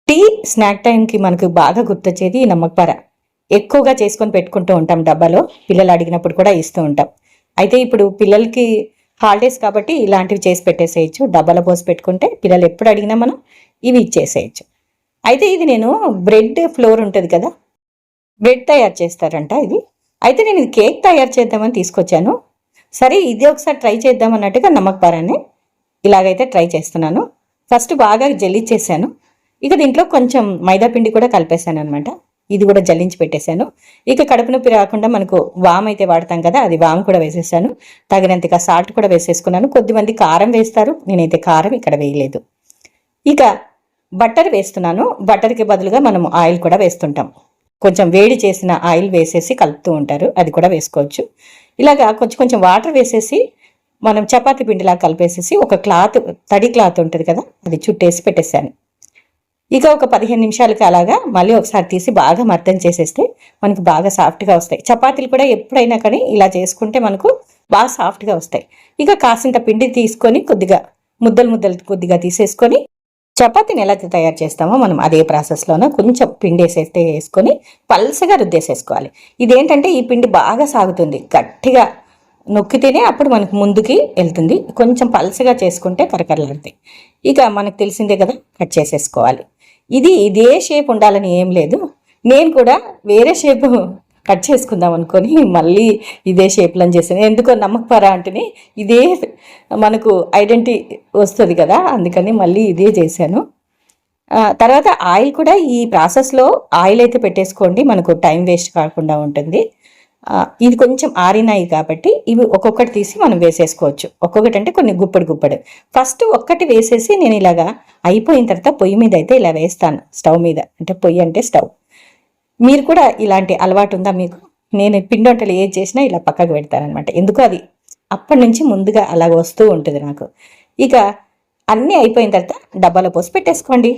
Tea snack టైంకి మనకు బాగా గుర్తొచ్చేది ఈ నమ్మకపార. ఎక్కువగా చేసుకొని పెట్టుకుంటూ ఉంటాం డబ్బాలో. పిల్లలు అడిగినప్పుడు కూడా ఇస్తూ ఉంటాం. అయితే ఇప్పుడు పిల్లలకి హాలిడేస్ కాబట్టి ఇలాంటివి చేసి పెట్టేసేయచ్చు. డబ్బాలో పోసి పెట్టుకుంటే పిల్లలు ఎప్పుడు అడిగినా మనం ఇవి ఇచ్చేసేయచ్చు. అయితే ఇది నేను బ్రెడ్ ఫ్లోర్ ఉంటుంది కదా, బ్రెడ్ తయారు చేస్తారంట ఇది. అయితే నేను ఇది కేక్ తయారు చేద్దామని తీసుకొచ్చాను. సరే ఇది ఒకసారి ట్రై చేద్దాం అన్నట్టుగా నమ్మకపారాన్ని ఇలాగైతే ట్రై చేస్తున్నాను. ఫస్ట్ బాగా జల్లిచ్చేసాను. ఇక దీంట్లో కొంచెం మైదా పిండి కూడా కలిపేశాను అనమాట. ఇది కూడా జల్లించి పెట్టేశాను. ఇక కడుపు నొప్పి రాకుండా మనకు వామ్ అయితే వాడతాం కదా, అది వామ్ కూడా వేసేసాను. తగినంతగా సాల్ట్ కూడా వేసేసుకున్నాను. కొద్దిమంది కారం వేస్తారు, నేనైతే కారం ఇక్కడ వేయలేదు. ఇక బటర్ వేస్తున్నాను. బటర్కి బదులుగా మనం ఆయిల్ కూడా వేస్తుంటాం. కొంచెం వేడి చేసిన ఆయిల్ వేసేసి కలుపుతూ ఉంటారు, అది కూడా వేసుకోవచ్చు. ఇలాగా కొంచెం కొంచెం వాటర్ వేసేసి మనం చపాతీ పిండిలా కలిపేసేసి ఒక క్లాత్, తడి క్లాత్ ఉంటుంది కదా, అది చుట్టేసి పెట్టేశాను. ఇక ఒక 15 నిమిషాలకి అలాగా మళ్ళీ ఒకసారి తీసి బాగా మర్దం చేసేస్తే మనకు బాగా సాఫ్ట్గా వస్తాయి. చపాతీలు కూడా ఎప్పుడైనా కానీ ఇలా చేసుకుంటే మనకు బాగా సాఫ్ట్గా వస్తాయి. ఇక కాసింత పిండి తీసుకొని కొద్దిగా ముద్దలు కొద్దిగా తీసేసుకొని చపాతీని ఎలా తయారు చేస్తామో మనం అదే ప్రాసెస్లోనే కొంచెం పిండి వేసుకొని పల్సగా రుద్దేసేసుకోవాలి. ఇదేంటంటే ఈ పిండి బాగా సాగుతుంది, గట్టిగా నొక్కితేనే అప్పుడు మనకు ముందుకి వెళ్తుంది. కొంచెం పల్సగా చేసుకుంటే కరకరలాడతాయి. ఇక మనకు తెలిసిందే కదా, కట్ చేసేసుకోవాలి. ఇదే షేప్ ఉండాలని ఏం లేదు. నేను కూడా వేరే షేప్ కట్ చేసుకుందాం అనుకొని మళ్ళీ ఇదే షేప్లో చేశాను. ఎందుకో నమ్మకపరా అంటేనే ఇదే మనకు ఐడెంటిటీ వస్తుంది కదా, అందుకని మళ్ళీ ఇదే చేశాను. తర్వాత ఆయిల్ కూడా ఈ ప్రాసెస్లో ఆయిల్ అయితే పెట్టేసుకోండి, మనకు టైం వేస్ట్ కాకుండా ఉంటుంది. ఇది కొంచెం ఆరినాయి కాబట్టి ఇవి ఒక్కొక్కటి తీసి మనం వేసేసుకోవచ్చు. ఒక్కొక్కటి అంటే కొన్ని గుప్పడు. ఫస్ట్ ఒక్కటి వేసేసి నేను ఇలాగా అయిపోయిన తర్వాత పొయ్యి మీద అయితే ఇలా వేస్తాను, స్టవ్ మీద. అంటే పొయ్యి అంటే స్టవ్. మీరు కూడా ఇలాంటి అలవాటు ఉందా మీకు? నేను పిండి వంటలు ఏది చేసినా ఇలా పక్కకు పెడతానమాట. ఎందుకు అది అప్పటి నుంచి ముందుగా అలాగ వస్తూ ఉంటుంది నాకు. ఇక అన్నీ అయిపోయిన తర్వాత డబ్బాలో పోసి పెట్టేసుకోండి.